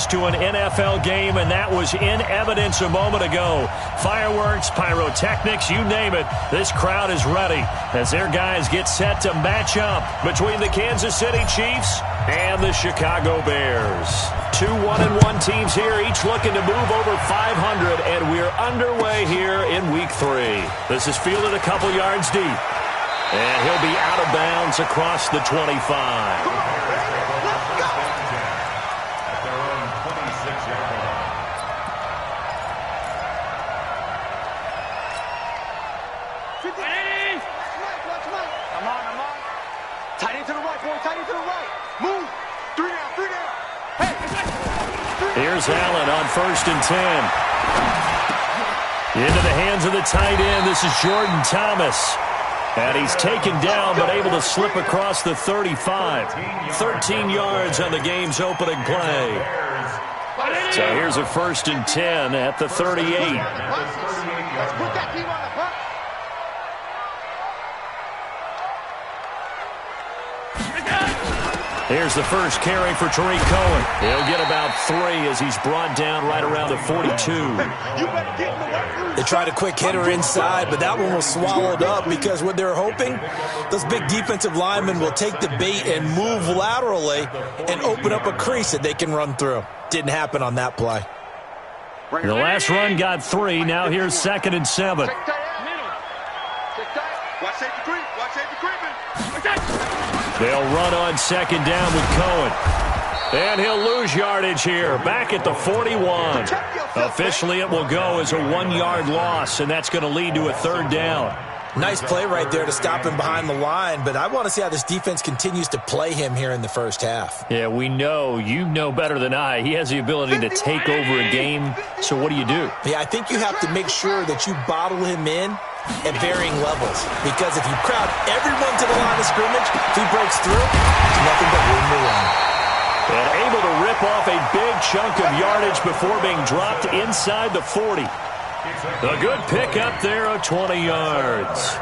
fans to an NFL game, and that was in evidence a moment ago. Fireworks, pyrotechnics, you name it. This crowd is ready as their guys get set to match up between the Kansas City Chiefs and the Chicago Bears. Two 1-1 teams here, each looking to move over 500, and we're underway here in Week 3. This is fielded a couple yards deep, and he'll be out of bounds across the 25. Here's Allen on 1st and 10. Into the hands of the tight end. This is Jordan Thomas. And he's taken down but able to slip across the 35. 13 yards on the game's opening play. So here's a 1st and 10 at the 38. Here's the first carry for Tariq Cohen. He'll get about 3 as he's brought down right around the 42. They tried a quick hitter inside, but that one was swallowed up because what they're hoping, those big defensive linemen will take the bait and move laterally and open up a crease that they can run through. Didn't happen on that play. The last run got 3. Now here's 2nd and 7. They'll run on 2nd down with Cohen. And he'll lose yardage here. Back at the 41. Officially, it will go as a 1-yard loss, and that's going to lead to a 3rd down. Nice play right there to stop him behind the line, but I want to see how this defense continues to play him here in the first half. Yeah, we know. You know better than I. He has the ability to take over a game, so what do you do? Yeah, I think you have to make sure that you bottle him in at varying levels, because if you crowd everyone to the line of scrimmage, if he breaks through, there's nothing but room to run. And able to rip off a big chunk of yardage before being dropped inside the 40. A good pickup there of 20 yards.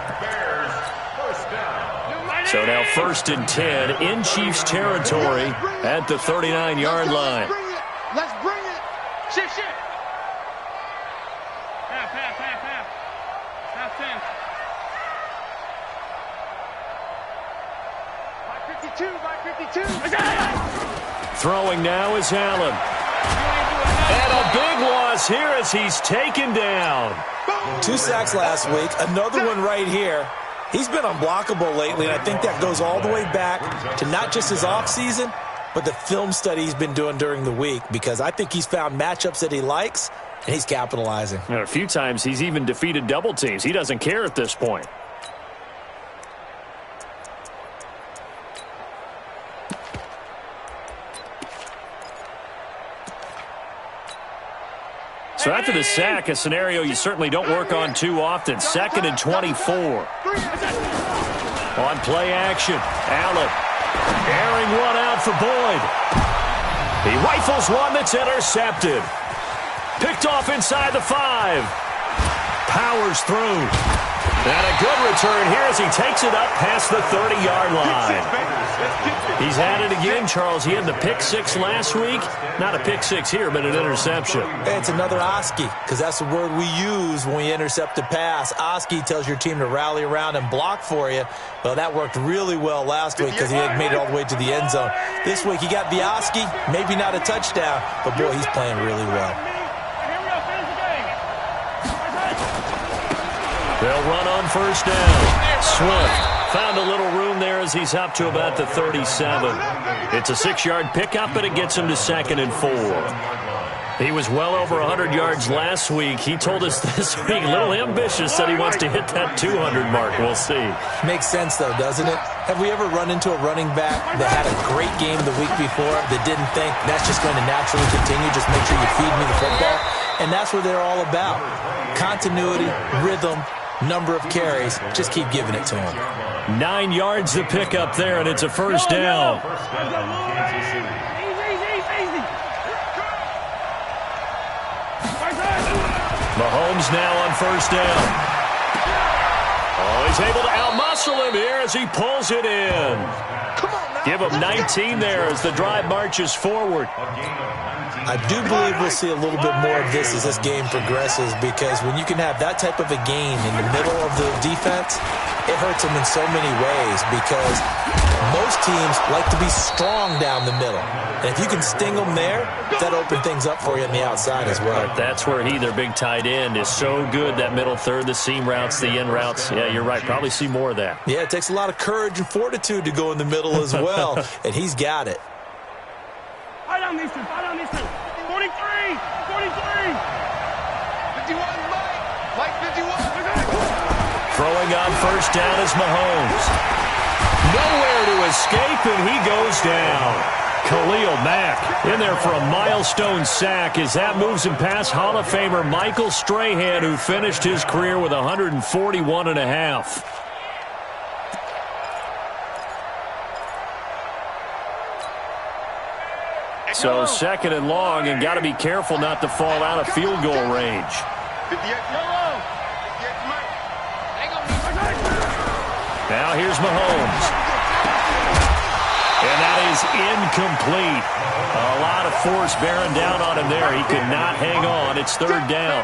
So now 1st and 10 in Chiefs territory at the 39-yard line. Let's bring it. Shift. Throwing now is Allen. And a big loss here as he's taken down. 2 sacks last week, another one right here. He's been unblockable lately, and I think that goes all the way back to not just his offseason, but the film study he's been doing during the week, because I think he's found matchups that he likes, and he's capitalizing. And a few times he's even defeated double teams. He doesn't care at this point. So after the sack, a scenario you certainly don't work on too often. 2nd and 24. On play action, Allen airing one out for Boyd. He rifles one that's intercepted. Picked off inside the 5. Powers through. And a good return here as he takes it up past the 30-yard line. He's had it again, Charles. He had the pick 6 last week. Not a pick 6 here, but an interception. It's another Oski, because that's the word we use when we intercept a pass. Oski tells your team to rally around and block for you. Well, that worked really well last week because he had made it all the way to the end zone. This week he got the Oski, maybe not a touchdown, but boy, he's playing really well. They'll run on 1st down. Swift found a little room there as he's up to about the 37. It's a 6-yard pickup, but it gets him to 2nd and 4. He was well over 100 yards last week. He told us this week, a little ambitious, that he wants to hit that 200 mark. We'll see. Makes sense, though, doesn't it? Have we ever run into a running back that had a great game the week before that didn't think that's just going to naturally continue, just make sure you feed me the football? And that's what they're all about. Continuity, rhythm, number of carries. Just keep giving it to him. 9 yards to pick up there, and it's a 1st down. Mahomes now on 1st down. Oh, he's able to outmuscle him here as he pulls it in. Give them 19 there as the drive marches forward. I do believe we'll see a little bit more of this as this game progresses, because when you can have that type of a gain in the middle of the defense, it hurts them in so many ways, because most teams like to be strong down the middle. And if you can sting them there, that opens things up for you on the outside as well. But that's where their big tight end, is so good, that middle third, the seam routes, the in routes. Yeah, you're right. Probably see more of that. Yeah, it takes a lot of courage and fortitude to go in the middle as well, and he's got it. Fight on these two. 43. 51, Mike 51. Throwing on first down is Mahomes. Nowhere to escape, and he goes down. Khalil Mack in there for a milestone sack as that moves him past Hall of Famer Michael Strahan, who finished his career with 141.5. So second and long, and got to be careful not to fall out of field goal range. Now here's Mahomes. And that is incomplete. A lot of force bearing down on him there. He could not hang on. It's third down.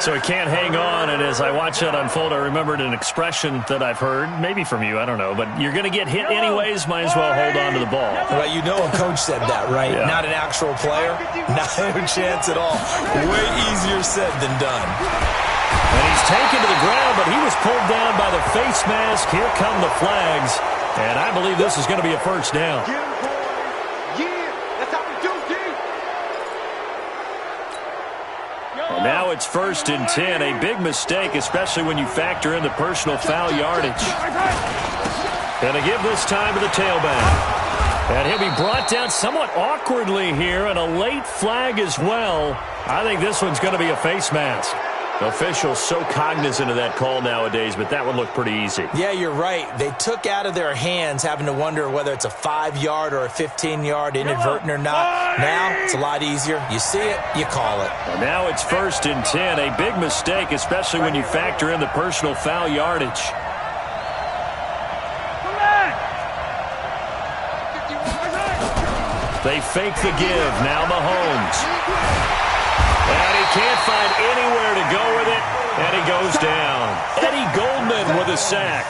So he can't hang on, and as I watch that unfold, I remembered an expression that I've heard, maybe from you, I don't know, but you're going to get hit anyways, might as well hold on to the ball. Well, you know a coach said that, right? Yeah. Not an actual player. Not a chance at all. Way easier said than done. And he's taken to the ground, but he was pulled down by the face mask. Here come the flags, and I believe this is going to be a first down. Now it's 1st and 10. A big mistake, especially when you factor in the personal foul yardage. Going to give this time to the tailback. And he'll be brought down somewhat awkwardly here, and a late flag as well. I think this one's going to be a face mask. Officials so cognizant of that call nowadays, but that one looked pretty easy. Yeah, you're right. They took out of their hands having to wonder whether it's a 5-yard or a 15-yard inadvertent or not. Now it's a lot easier. You see it, you call it. And now it's 1st and 10. A big mistake, especially when you factor in the personal foul yardage. They fake the give. Now Mahomes. And he can't find anywhere to go with it, and he goes down. Eddie Goldman with a sack.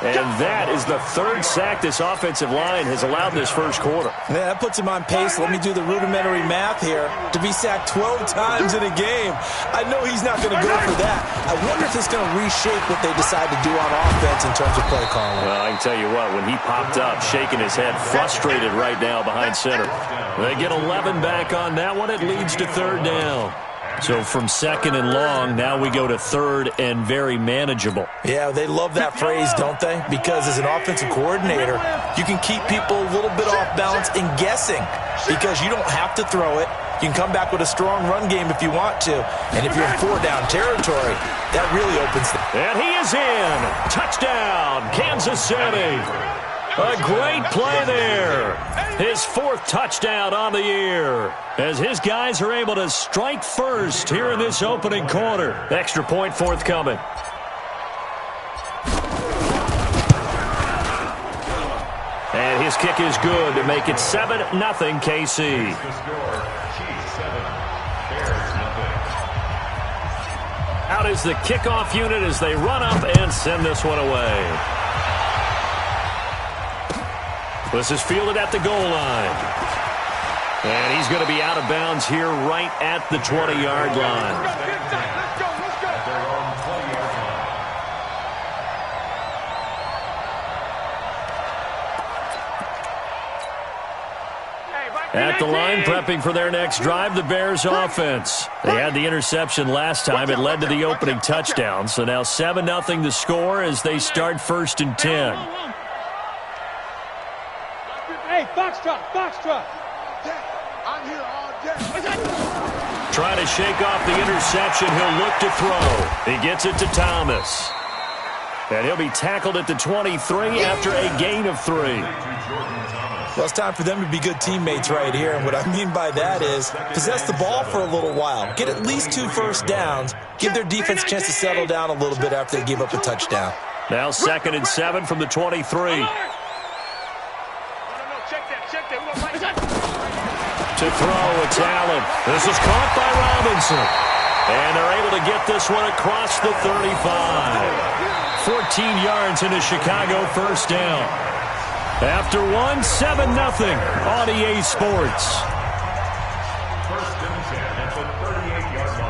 And that is the 3rd sack this offensive line has allowed this first quarter. Yeah, that puts him on pace. Let me do the rudimentary math here. To be sacked 12 times in a game. I know he's not going to go for that. I wonder if it's going to reshape what they decide to do on offense in terms of play calling. Well, I can tell you what, when he popped up, shaking his head, frustrated right now behind center. They get 11 back on that one. It leads to 3rd down. So from 2nd and long, now we go to 3rd and very manageable. Yeah, they love that phrase, don't they? Because as an offensive coordinator, you can keep people a little bit off balance and guessing, because you don't have to throw it. You can come back with a strong run game if you want to. And if you're in 4-down territory, that really opens the... And he is in. Touchdown, Kansas City. A great play there. His 4th touchdown on the year, as his guys are able to strike first here in this opening quarter. Extra point forthcoming. And his kick is good to make it 7-0 KC. Out is the kickoff unit as they run up and send this one away. This is fielded at the goal line. And he's going to be out of bounds here right at the 20-yard line. At the line, prepping for their next drive, the Bears offense. They had the interception last time. It led to the opening touchdown. So now 7-0 the score as they start 1st and 10. Hey, Foxtrot. I'm here all day. Trying to shake off the interception. He'll look to throw. He gets it to Thomas. And he'll be tackled at the 23 after a gain of 3. Well, it's time for them to be good teammates right here. And what I mean by that is possess the ball for a little while. Get at least 2 first downs. Give their defense a chance to settle down a little bit after they give up a touchdown. Now 2nd and 7 from the 23. To throw, it's Allen. This is caught by Robinson. And they're able to get this one across the 35. 14 yards into Chicago, first down. After one, 7-0 on EA Sports. First and 10 at the 38-yard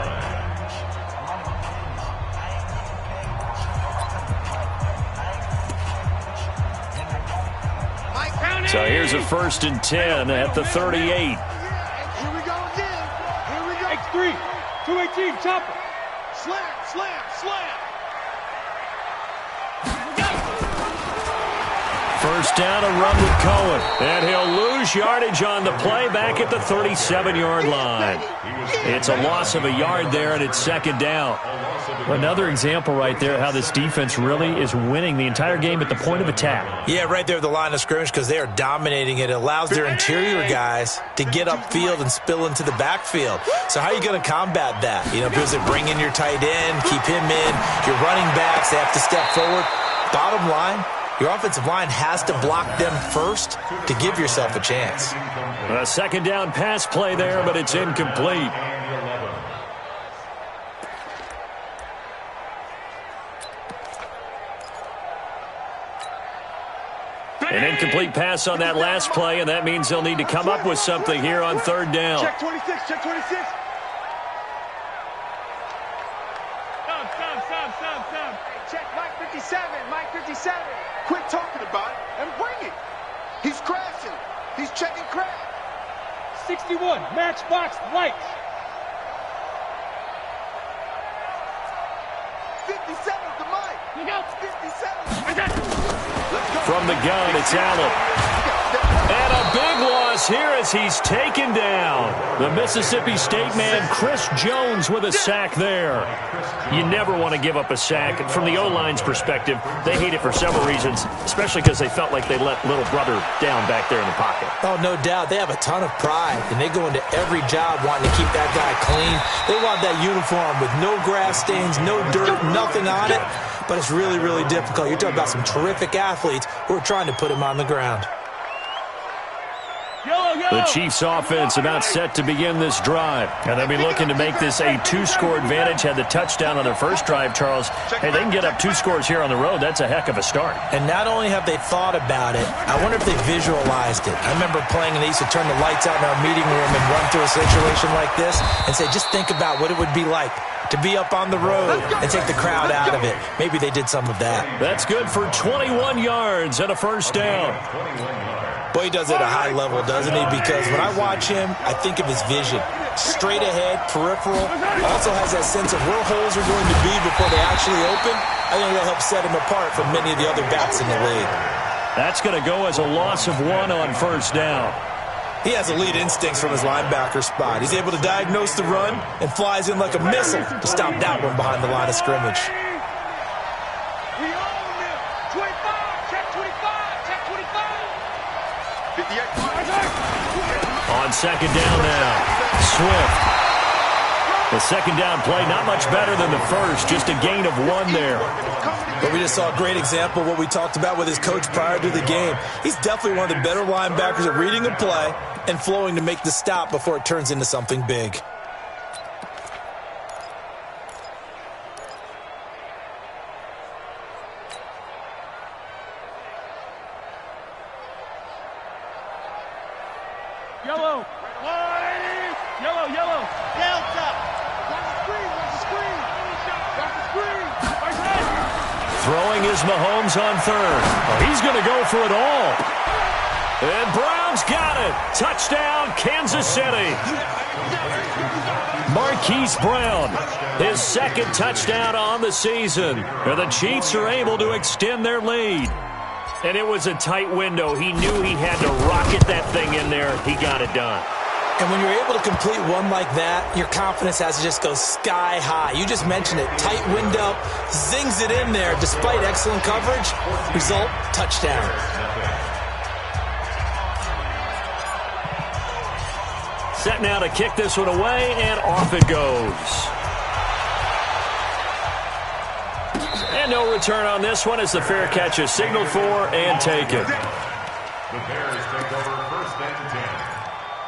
line. So here's a first and 10 at the 38. Here we go again. Here we go. X3. 218. Chopper. Slam, slam, slam. First down, a run with Cohen. And he'll lose yardage on the play back at the 37-yard line. It's a loss of a yard there, and it's second down. Another example right there how this defense really is winning the entire game at the point of attack. Yeah, right there at the line of scrimmage because they are dominating it. It allows their interior guys to get upfield and spill into the backfield. So how are you going to combat that? You know, because they bring in your tight end, keep him in. Your running backs, they have to step forward. Bottom line, your offensive line has to block them first to give yourself a chance. A second down pass play there, but it's incomplete. An incomplete pass on that last play, and that means they'll need to come up with something here on third down. Check 26, check 26. Stop. Hey, check Mike 57, Mike 57. Quit talking about it and bring it. He's crashing. He's checking crash. 61, matchbox lights. 57's the mic. Look out. 57. From the gun, it's Allen. And a big loss here as he's taken down. The Mississippi State man, Chris Jones, with a sack there. You never want to give up a sack. From the O-line's perspective, they hate it for several reasons, especially because they felt like they let little brother down back there in the pocket. Oh, no doubt. They have a ton of pride, and they go into every job wanting to keep that guy clean. They want that uniform with no grass stains, no dirt, nothing on it. But it's really, really difficult. You're talking about some terrific athletes who are trying to put him on the ground. The Chiefs offense about set to begin this drive. And they'll be looking to make this a two-score advantage. Had the touchdown on their first drive, Charles. Hey, they can get up 2 scores here on the road. That's a heck of a start. And not only have they thought about it, I wonder if they visualized it. I remember playing and they used to turn the lights out in our meeting room and run through a situation like this and say, just think about what it would be like to be up on the road and take the crowd out of it. Maybe they did some of that. That's good for 21 yards and a first down. Boy, he does it at a high level, doesn't he? Because when I watch him, I think of his vision. Straight ahead, peripheral. Also has that sense of where holes are going to be before they actually open. I think that helps set him apart from many of the other backs in the league. That's going to go as a loss of 1 on first down. He has elite instincts from his linebacker spot. He's able to diagnose the run and flies in like a missile to stop that one behind the line of scrimmage. We own them. 25, check 25, check 25. 58. On second down now, Swift. The second down play, not much better than the first, just a gain of 1 there. But we just saw a great example of what we talked about with his coach prior to the game. He's definitely one of the better linebackers at reading a play and flowing to make the stop before it turns into something big. Yellow. Yellow, yellow. Delta. Watch the screen, watch the screen. Watch the screen. Right side. Throwing is Mahomes on third. Oh, he's going to go for it all. And Brown's got it. Touchdown, Kansas City. Marquise Brown, his second touchdown on the season. And the Chiefs are able to extend their lead. And it was a tight window. He knew he had to rocket that thing in there. He got it done. And when you're able to complete one like that, your confidence has to just go sky high. You just mentioned it. Tight window, zings it in there despite excellent coverage. Result, touchdown. Set now to kick this one away, and off it goes. And no return on this one as the fair catch is signaled for and taken. The Bears take over first and 10.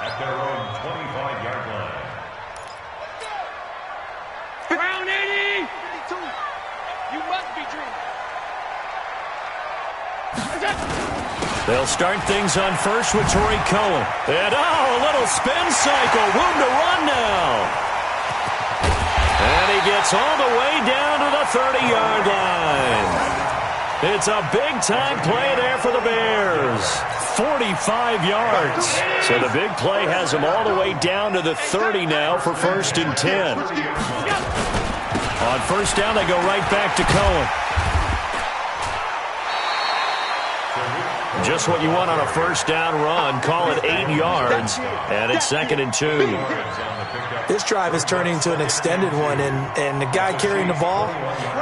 at their own 25-yard line. Round 80! 52. You must be dreaming. They'll start things on first with Torrey Cohen. And, a little spin cycle. Room to run now. And he gets all the way down to the 30-yard line. It's a big-time play there for the Bears. 45 yards. So the big play has them all the way down to the 30 now for 1st and 10. On first down, they go right back to Cohen. Just what you want on a first down run. Call it 8 yards, and it's 2nd and 2. This drive is turning into an extended one, and the guy carrying the ball,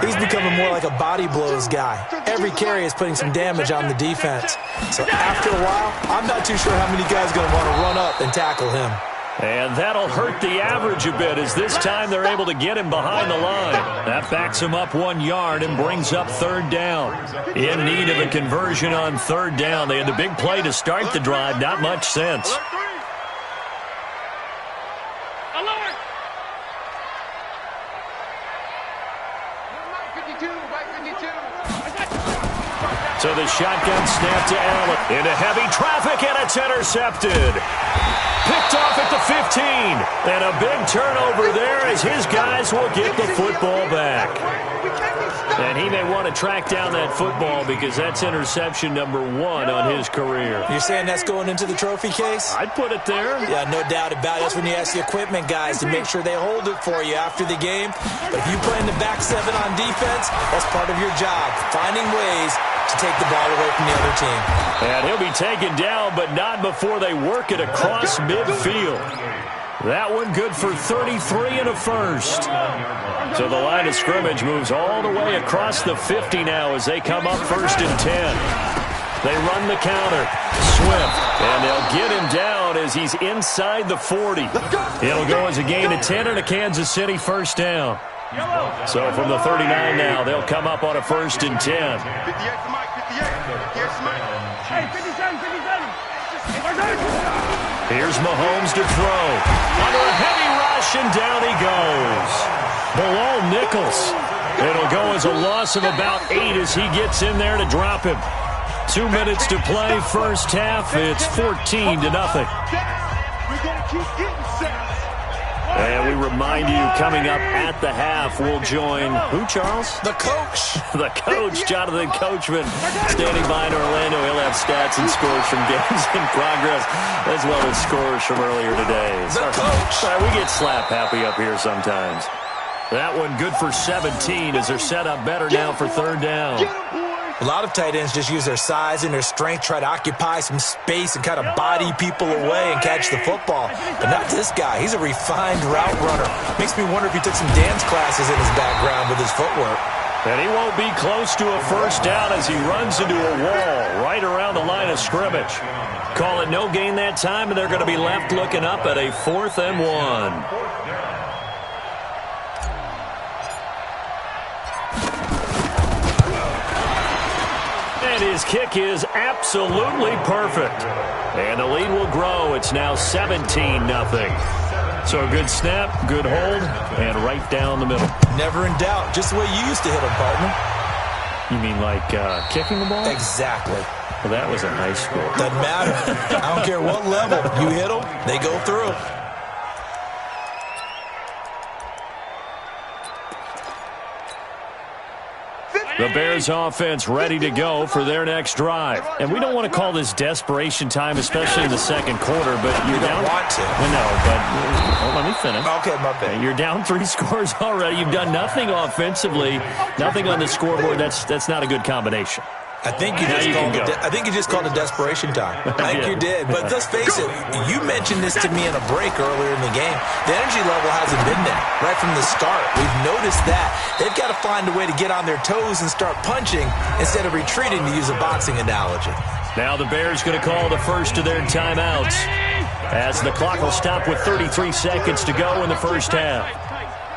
he's becoming more like a body blows guy. Every carry is putting some damage on the defense. So after a while, I'm not too sure how many guys are going to want to run up and tackle him. And that'll hurt the average a bit, as this time they're able to get him behind the line. That backs him up 1 yard and brings up 3rd down. In need of a conversion on 3rd down. They had the big play to start the drive. Not much sense. So the shotgun snap to Allen. Into heavy traffic, and it's intercepted. Picked off at the 15. And a big turnover there as his guys will get the football back. And he may want to track down that football because that's interception number 1 on his career. You're saying that's going into the trophy case? I'd put it there. Yeah, no doubt about it. That's when you ask the equipment guys to make sure they hold it for you after the game. But if you play in the back 7 on defense, that's part of your job, finding ways to take the ball away from the other team. And he'll be taken down, but not before they work it across midfield. That one good for 33 and a first. So the line of scrimmage moves all the way across the 50 now as they come up 1st and 10. They run the counter. Swift. And they'll get him down as he's inside the 40. It'll go as a gain of 10 and a Kansas City first down. So from the 39 now, they'll come up on a 1st and 10. Here's Mahomes to throw. Under a heavy rush, and down he goes. Below Nichols. It'll go as a loss of about 8 as he gets in there to drop him. 2 minutes to play, first half. It's 14-0. We're going to keep getting set. And we remind you, coming up at the half, we'll join who, Charles? The coach. The coach, Jonathan Coachman, standing by in Orlando. He'll have stats and scores from games in progress, as well as scores from earlier today. The coach. We get slap happy up here sometimes. That one good for 17 as they're set up better now for 3rd down. A lot of tight ends just use their size and their strength, try to occupy some space and kind of body people away and catch the football. But not this guy. He's a refined route runner. Makes me wonder if he took some dance classes in his background with his footwork. And he won't be close to a first down as he runs into a wall right around the line of scrimmage. Call it no gain that time, and they're going to be left looking up at a 4th and 1. And his kick is absolutely perfect. And the lead will grow. It's now 17-0. So a good snap, good hold, and right down the middle. Never in doubt. Just the way you used to hit them, partner. You mean like kicking the ball? Exactly. Well, that was in high school. Doesn't matter. I don't care what level. You hit them, they go through. The Bears offense ready to go for their next drive. And we don't want to call this desperation time, especially in the second quarter, but you're down. Want to. No, but let me finish. Okay, my bad. You're down 3 scores already. You've done nothing offensively, nothing on the scoreboard. That's not a good combination. I think you just called it desperation time. I think you did. But let's face it, you mentioned this to me in a break earlier in the game. The energy level hasn't been there right from the start. We've noticed that. They've got to find a way to get on their toes and start punching instead of retreating, to use a boxing analogy. Now the Bears going to call the first of their timeouts as the clock will stop with 33 seconds to go in the first half.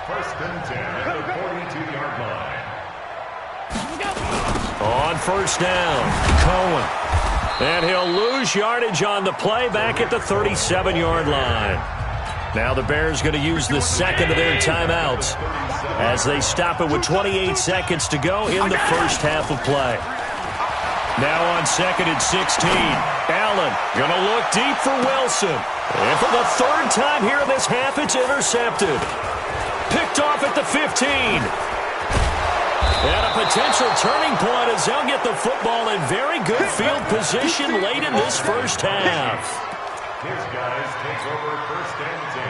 1st and 10 at the 42-yard line. On first down, Cohen. And he'll lose yardage on the play back at the 37-yard line. Now the Bears going to use the second of their timeouts as they stop it with 28 seconds to go in the first half of play. Now on second and 16. Allen going to look deep for Wilson. And for the third time here in this half, it's intercepted. Picked off at the 15. And a potential turning point as they'll get the football in very good field position late in this first half. His guys take over first and 10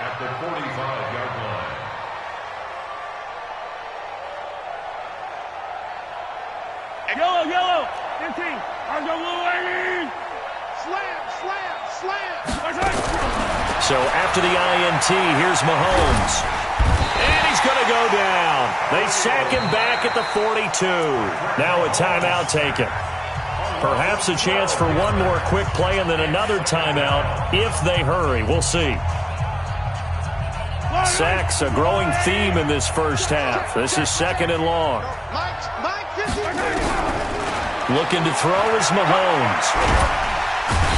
at the 45-yard line. Yellow, yellow. 15. On the blue lane. Slam, slam, slam. So after the INT, here's Mahomes. And he's going to go down. They sack him back at the 42. Now a timeout taken. Perhaps a chance for one more quick play and then another timeout if they hurry. We'll see. Sacks, a growing theme in this first half. This is second and long. Looking to throw is Mahomes.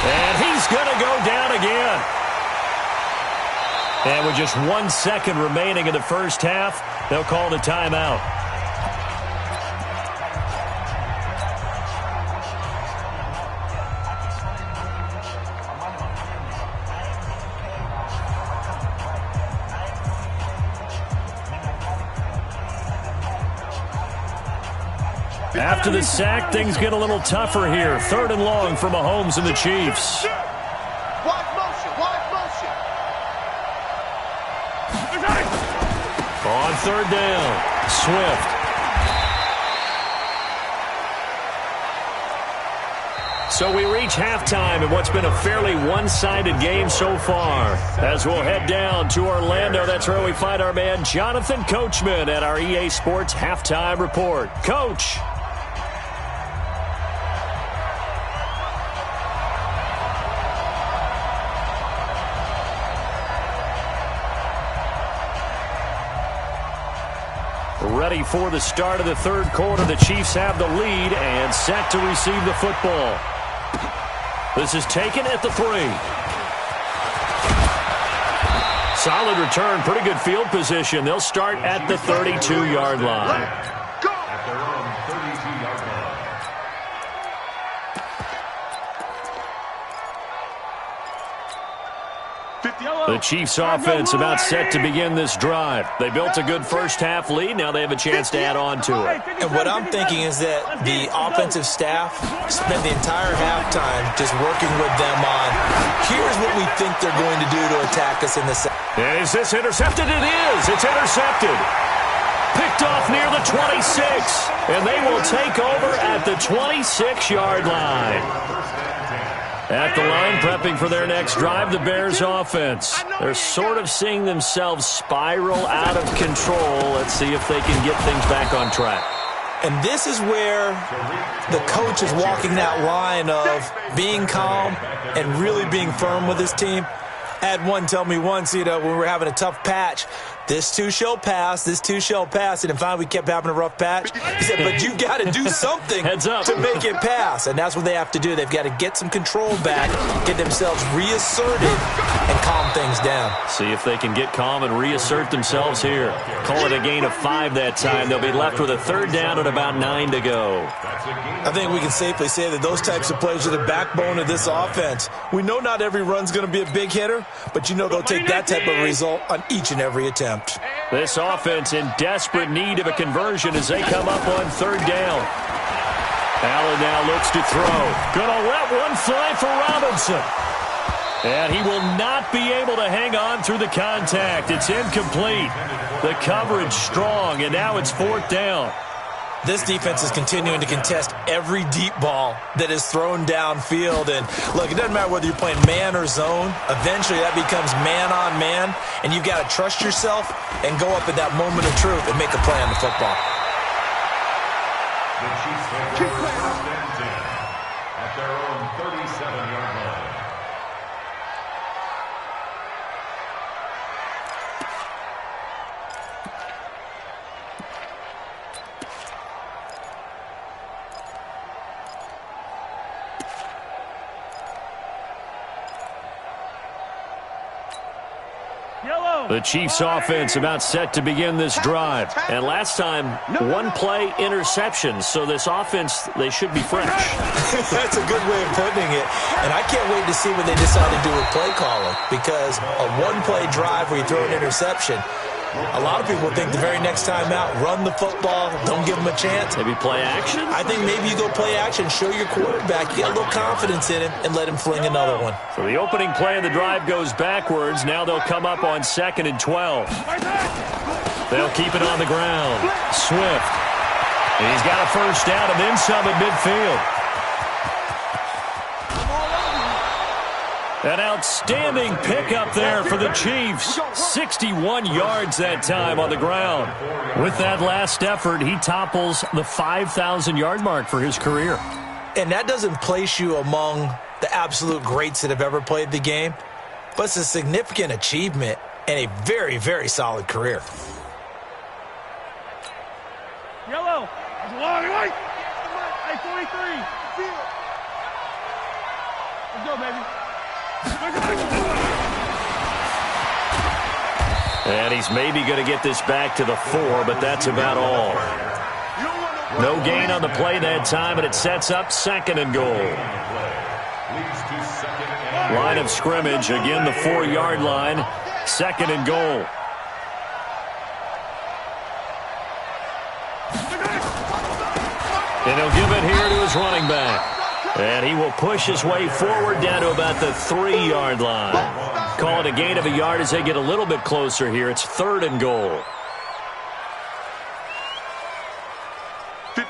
And he's going to go down again. And with just 1 second remaining in the first half, they'll call the timeout. After the sack, things get a little tougher here. Third and long for Mahomes and the Chiefs. Wide motion, wide motion. On third down, Swift. So we reach halftime in what's been a fairly one-sided game so far. As we'll head down to Orlando, that's where we find our man Jonathan Coachman at our EA Sports Halftime Report. Coach. Ready for the start of the third quarter. The Chiefs have the lead and set to receive the football. This is taken at the 3. Solid return, pretty good field position. They'll start at the 32-yard line. At their own 32-yard line. The Chiefs offense about set to begin this drive. They built a good first half lead. Now they have a chance to add on to it. And what I'm thinking is that the offensive staff spent the entire halftime just working with them on, here's what we think they're going to do to attack us in the second. And is this intercepted? It is. It's intercepted. Picked off near the 26. And they will take over at the 26-yard line. At the line, prepping for their next drive, the Bears offense. They're sort of seeing themselves spiral out of control. Let's see if they can get things back on track. And this is where the coach is walking that line of being calm and really being firm with his team. I had one tell me once, when we were having a tough patch, this too shall pass, this too shall pass. And finally we kept having a rough patch. He said, but you got to do something to make it pass. And that's what they have to do. They've got to get some control back, get themselves reasserted, and calm things down. See if they can get calm and reassert themselves here. Call it a gain of 5 that time. They'll be left with a third down and about 9 to go. I think we can safely say that those types of plays are the backbone of this offense. We know not every run's going to be a big hitter, but they'll take that type of result on each and every attempt. This offense in desperate need of a conversion as they come up on third down. Allen now looks to throw. Gonna let one fly for Robinson. And he will not be able to hang on through the contact. It's incomplete. The coverage strong, and now it's fourth down. This defense is continuing to contest every deep ball that is thrown downfield. And, look, it doesn't matter whether you're playing man or zone. Eventually that becomes man on man, and you've got to trust yourself and go up at that moment of truth and make a play on the football. The Chiefs take over first and 10 at their own 37-yard line. The Chiefs offense about set to begin this drive. And last time, one-play interceptions. So this offense, they should be fresh. That's a good way of putting it. And I can't wait to see what they decide to do with play calling. Because a one-play drive where you throw an interception, a lot of people think the very next time out, run the football, don't give them a chance. Maybe play action? I think maybe you go play action, show your quarterback, you get a little confidence in him, and let him fling another one. So the opening play of the drive goes backwards. Now they'll come up on 2nd and 12. They'll keep it on the ground. Swift. And he's got a first down and then some at midfield. An outstanding pickup there for the Chiefs. 61 yards that time on the ground. With that last effort, he topples the 5,000-yard mark for his career. And that doesn't place you among the absolute greats that have ever played the game, but it's a significant achievement and a very, very solid career. Yellow. Hey, 43. Let's go, baby. And he's maybe going to get this back to the 4, but that's about all. No gain on the play that time, and it sets up 2nd and goal. Line of scrimmage, again the 4-yard line, 2nd and goal. And he'll give it here to his running back. And he will push his way forward down to about the 3-yard line. Call it a gain of a yard as they get a little bit closer here. It's 3rd and goal.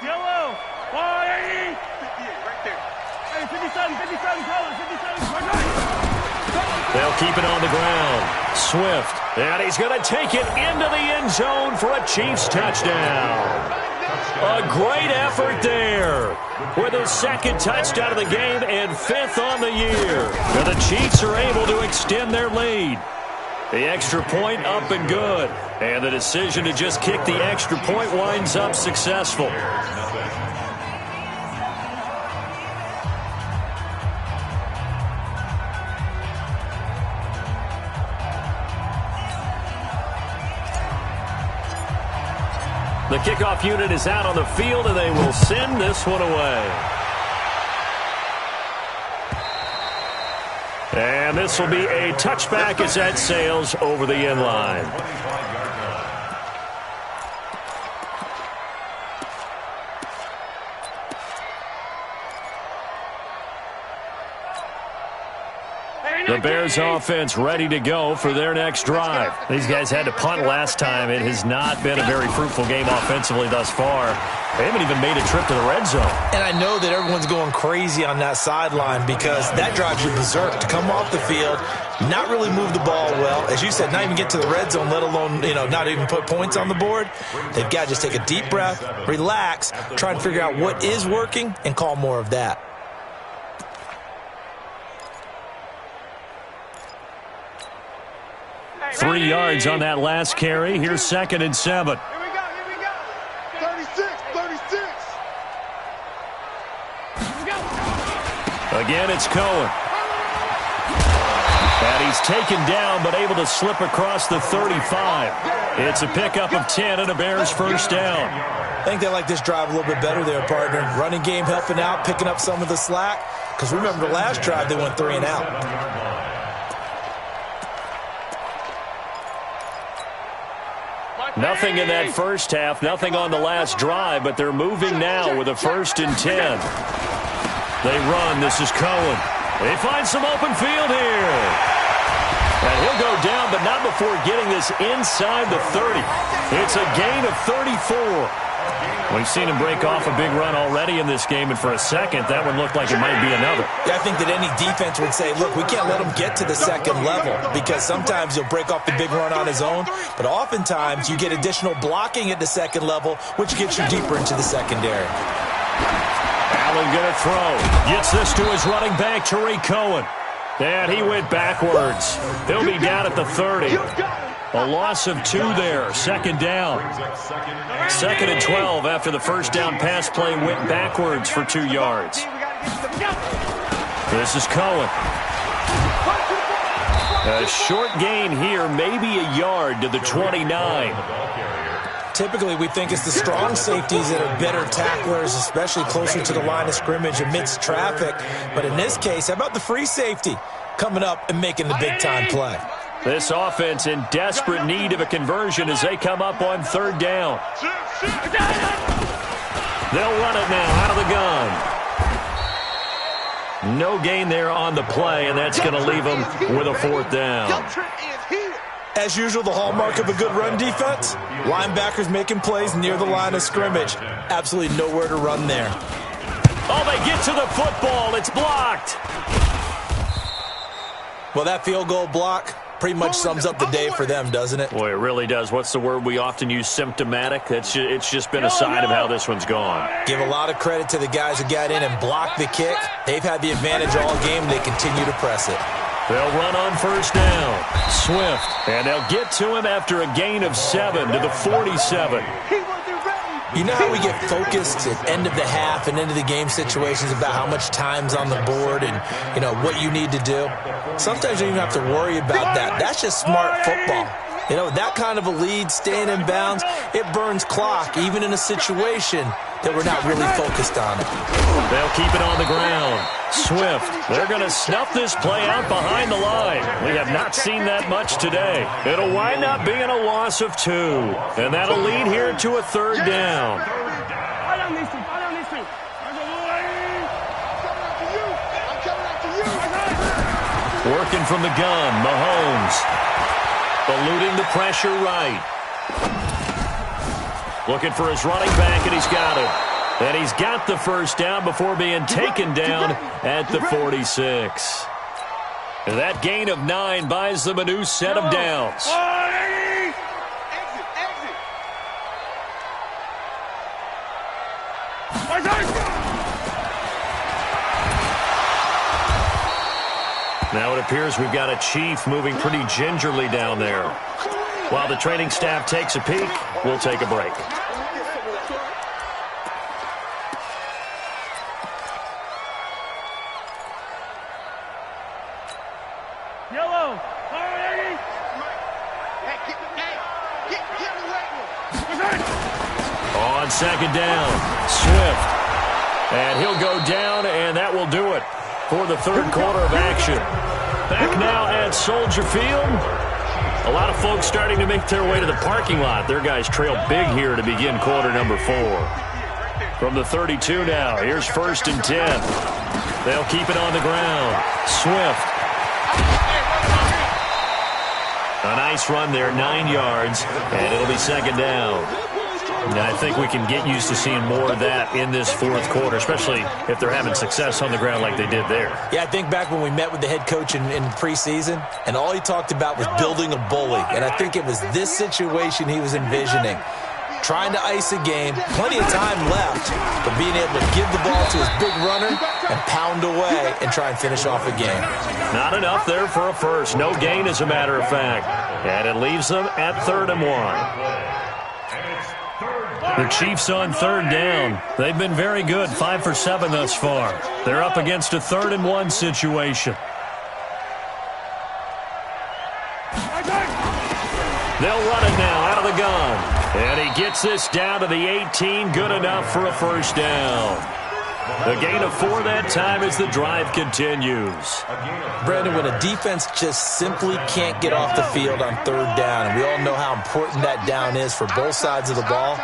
Yellow. 180. 58, right there. Hey, 57, color, 57. They'll keep it on the ground. Swift. And he's going to take it into the end zone for a Chiefs touchdown. A great effort there with his 2nd touchdown of the game and 5th on the year. And the Chiefs are able to extend their lead. The extra point up and good. And the decision to just kick the extra point winds up successful. The kickoff unit is out on the field, and they will send this one away. And this will be a touchback as that sails over the end line. The Bears offense ready to go for their next drive. These guys had to punt last time. It has not been a very fruitful game offensively thus far. They haven't even made a trip to the red zone. And I know that everyone's going crazy on that sideline because that drives you berserk to come off the field, not really move the ball well. As you said, not even get to the red zone, let alone, not even put points on the board. They've got to just take a deep breath, relax, try and figure out what is working, and call more of that. Three yards on that last carry. Here's 2nd and 7. Here we go. 36. Again, it's Cohen. And he's taken down, but able to slip across the 35. It's a pickup of 10 and a Bears first down. I think they like this drive a little bit better there, partner. Running game helping out, picking up some of the slack. Because remember the last drive, they went 3 and out. Nothing in that first half, nothing on the last drive, but they're moving now with a 1st and 10. They run. This is Cohen. They find some open field here. And he'll go down, but not before getting this inside the 30. It's a gain of 34. We've seen him break off a big run already in this game, and for a second, that one looked like it might be another. Yeah, I think that any defense would say, look, we can't let him get to the second level because sometimes he'll break off the big run on his own, but oftentimes you get additional blocking at the second level, which gets you deeper into the secondary. Allen going to throw. Gets this to his running back, Tariq Cohen. And he went backwards. He'll be down at the 30. A loss of 2 there. 2nd down. 2nd and 12 after the first down pass play went backwards for 2 yards. This is Cohen. A short gain here, maybe a yard to the 29. Typically, we think it's the strong safeties that are better tacklers, especially closer to the line of scrimmage amidst traffic. But in this case, how about the free safety coming up and making the big-time play? This offense in desperate need of a conversion as they come up on third down. They'll run it now out of the gun. No gain there on the play, and that's going to leave them with a fourth down. As usual, the hallmark of a good run defense, linebackers making plays near the line of scrimmage. Absolutely nowhere to run there. Oh, they get to the football. It's blocked. Well, that field goal block pretty much sums up the day for them, doesn't it? Boy, it really does. What's the word we often use? Symptomatic. It's just been a sign of how this one's gone. Give a lot of credit to the guys who got in and blocked the kick. They've had the advantage all game. They continue to press it. They'll run on first down. Swift. And they'll get to him after a gain of 7 to the 47. You know how we get focused at end of the half and end of the game situations about how much time's on the board and, you know, what you need to do? Sometimes you don't even have to worry about that. That's just smart football. You know, that kind of a lead, staying in bounds, it burns clock, even in a situation that we're not really focused on it. They'll keep it on the ground. Swift, they're going to snuff this play out behind the line. We have not seen that much today. It'll wind up being a loss of 2. And that'll lead here to a third down. Working from the gun, Mahomes. Eluding the pressure right. Looking for his running back, and he's got it. And he's got the first down before being taken down at the 46. And that gain of 9 buys them a new set of downs. Now it appears we've got a Chief moving pretty gingerly down there. While the training staff takes a peek, we'll take a break. Yellow. On second down, Swift. And he'll go down, and that will do it for the third quarter of action. Back now at Soldier Field. A lot of folks starting to make their way to the parking lot. Their guys trail big here to begin quarter number 4. From the 32 now, here's 1st and 10. They'll keep it on the ground. Swift. A nice run there, 9 yards, and it'll be second down. Now, I think we can get used to seeing more of that in this fourth quarter, especially if they're having success on the ground like they did there. Yeah, I think back when we met with the head coach in preseason, and all he talked about was building a bully. And I think it was this situation he was envisioning. Trying to ice a game, plenty of time left, but being able to give the ball to his big runner and pound away and try and finish off a game. Not enough there for a first. No gain, as a matter of fact. And it leaves them at 3rd and 1. The Chiefs on third down. They've been very good, 5 for 7 thus far. They're up against a 3rd and 1 situation. They'll run it now out of the gun. And he gets this down to the 18, good enough for a first down. The gain of 4 that time as the drive continues. Brandon, when a defense just simply can't get off the field on third down, and we all know how important that down is for both sides of the ball,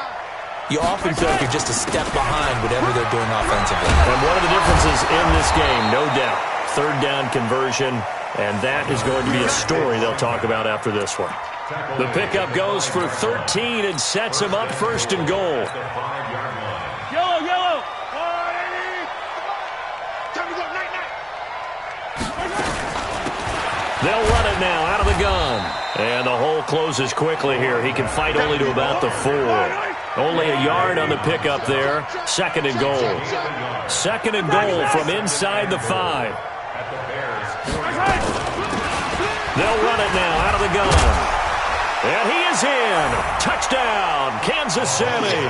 you often feel like you're just a step behind whatever they're doing offensively. And one of the differences in this game, no doubt, third down conversion, and that is going to be a story they'll talk about after this one. The pickup goes for 13 and sets him up 1st and goal. Yellow. They'll run it now out of the gun. And the hole closes quickly here. He can fight only to about the 4. Only a yard on the pickup there. 2nd and goal. 2nd and goal from inside the 5. They'll run it now out of the gun. And he is in. Touchdown, Kansas City.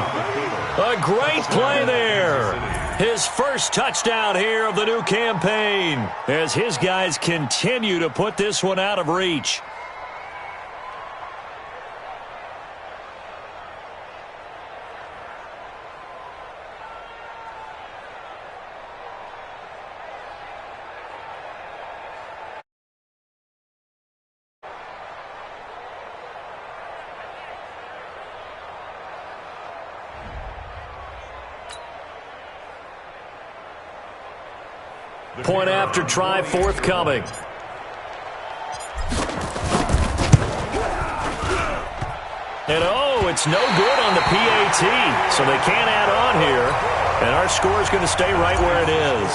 A great play there. His first touchdown here of the new campaign as his guys continue to put this one out of reach. Point after try forthcoming. And it's no good on the PAT, so they can't add on here. And our score is going to stay right where it is.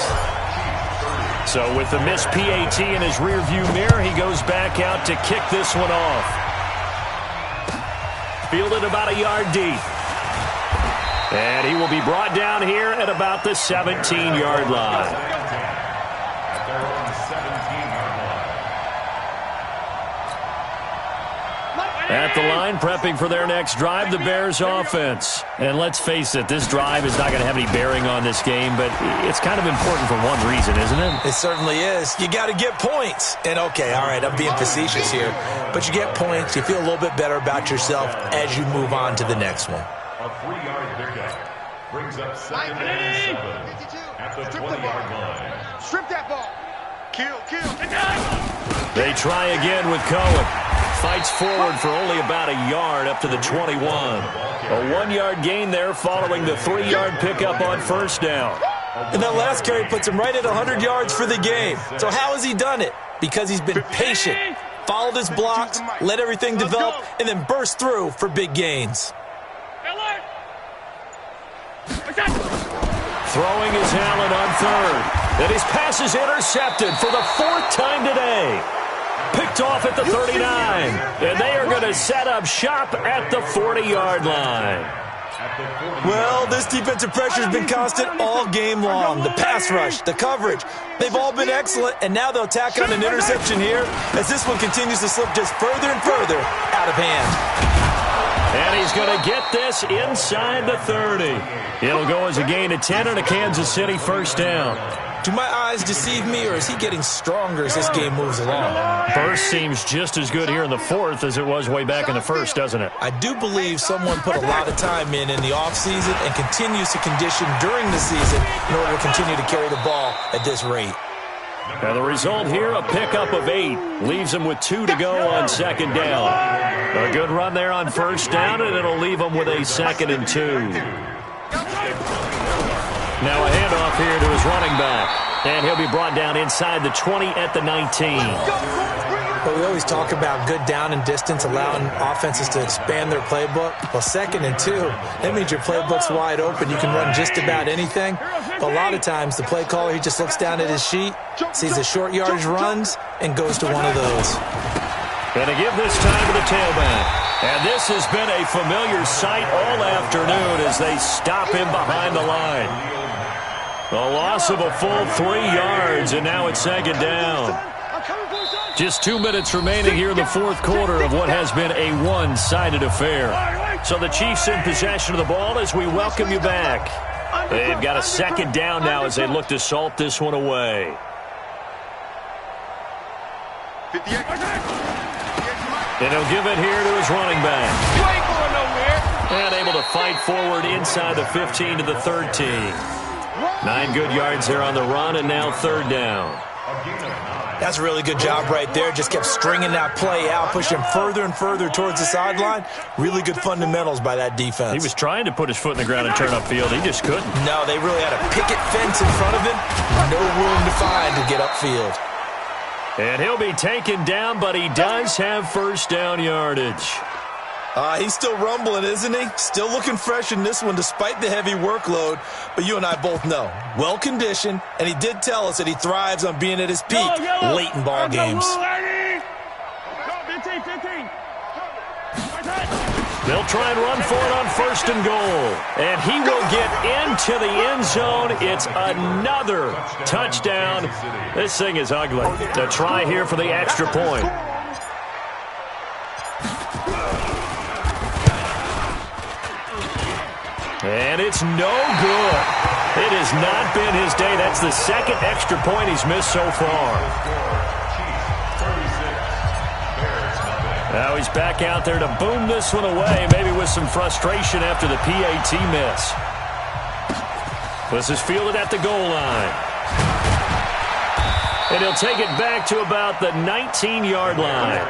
So with the missed PAT in his rearview mirror, he goes back out to kick this one off. Fielded about a yard deep. And he will be brought down here at about the 17-yard line. At the line, prepping for their next drive, the Bears offense. And let's face it, this drive is not going to have any bearing on this game, but it's kind of important for one reason, isn't it? It certainly is. You got to get points. And okay, all right, I'm being facetious here, but you get points, you feel a little bit better about yourself as you move on to the next one. A 3-yard pickup brings up 2nd and 7 at the 20-yard line. Strip that ball. Kill. They try again with Cohen. Fights forward for only about a yard up to the 21. A 1-yard gain there following the 3-yard pickup on first down. And that last carry puts him right at 100 yards for the game. So how has he done it? Because he's been patient, followed his blocks, let everything develop, and then burst through for big gains. Throwing is Allen on third. And his pass is intercepted for the 4th time today. Picked off at the 39. And they are going to set up shop at the 40-yard line. Well, this defensive pressure has been constant all game long. The pass rush, the coverage, they've all been excellent. And now they'll tack on an interception here as this one continues to slip just further and further out of hand. And he's going to get this inside the 30. It'll go as a gain of 10 and a Kansas City first down. Do my eyes deceive me, or is he getting stronger as this game moves along? Burst seems just as good here in the 4th as it was way back in the 1st, doesn't it? I do believe someone put a lot of time in the offseason and continues to condition during the season in order to continue to carry the ball at this rate. Now the result here, a pickup of 8. Leaves them with 2 to go on 2nd down. A good run there on first down, and it'll leave them with a 2nd and 2. Now a handoff here to his running back. And he'll be brought down inside the 20 at the 19. But we always talk about good down and distance, allowing offenses to expand their playbook. Well, 2nd and 2, that means your playbook's wide open. You can run just about anything. But a lot of times, the play caller, he just looks down at his sheet, sees the short yardage runs, and goes to one of those. Going to give this time to the tailback. And this has been a familiar sight all afternoon as they stop him behind the line. A loss of a full 3 yards, and now it's 2nd down. Just 2 minutes remaining here in the 4th quarter of what has been a one-sided affair. So the Chiefs in possession of the ball as we welcome you back. They've got a 2nd down now as they look to salt this one away. And he'll give it here to his running back. And able to fight forward inside the 15 to the 13. 9 good yards there on the run, and now 3rd down. That's a really good job right there. Just kept stringing that play out, pushing further and further towards the sideline. Really good fundamentals by that defense. He was trying to put his foot in the ground and turn upfield. He just couldn't. No, they really had a picket fence in front of him. No room to find to get upfield. And he'll be taken down, but he does have first down yardage. He's still rumbling, isn't he? Still looking fresh in this one despite the heavy workload. But you and I both know, well-conditioned, and he did tell us that he thrives on being at his peak late in ball games. They'll try and run for it on 1st and goal. And he will get into the end zone. It's another touchdown. This thing is ugly. The try here for the extra point. And it's no good. It has not been his day. That's the second extra point he's missed so far. Now he's back out there to boom this one away, maybe with some frustration after the PAT miss. This is fielded at the goal line. And he'll take it back to about the 19-yard line.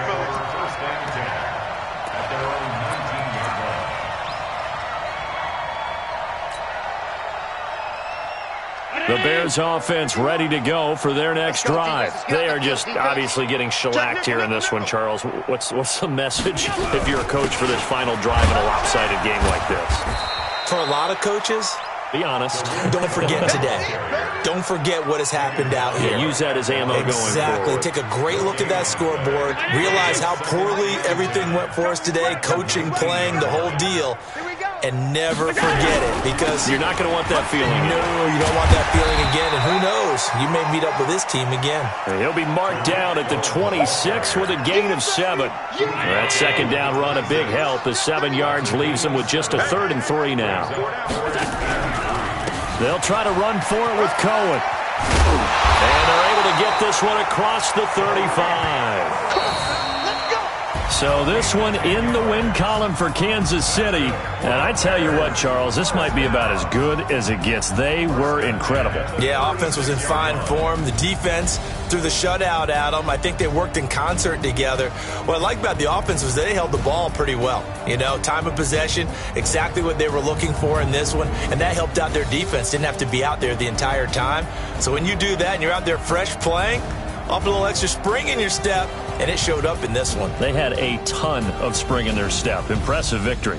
The Bears offense ready to go for their next drive. They are just obviously getting shellacked here in this one, Charles. What's the message if you're a coach for this final drive in a lopsided game like this? For a lot of coaches, be honest. Don't forget today. Don't forget what has happened out here. Use that as ammo going forward. Exactly. Take a great look at that scoreboard. Realize how poorly everything went for us today. Coaching, playing, the whole deal. And never forget it, because you're not going to want that feeling. No, you don't want that feeling again. And who knows? You may meet up with this team again. And he'll be marked down at the 26 with a gain of 7. That second down run, a big help as 7 yards leaves him with just a 3rd and 3 now. They'll try to run for it with Cohen. And they're able to get this one across the 35. So this one in the win column for Kansas City. And I tell you what, Charles, this might be about as good as it gets. They were incredible. Yeah, offense was in fine form. The defense threw the shutout at them. I think they worked in concert together. What I like about the offense was they held the ball pretty well. You know, time of possession, exactly what they were looking for in this one. And that helped out their defense. Didn't have to be out there the entire time. So when you do that and you're out there fresh playing, off a little extra spring in your step, and it showed up in this one. They had a ton of spring in their step. Impressive victory.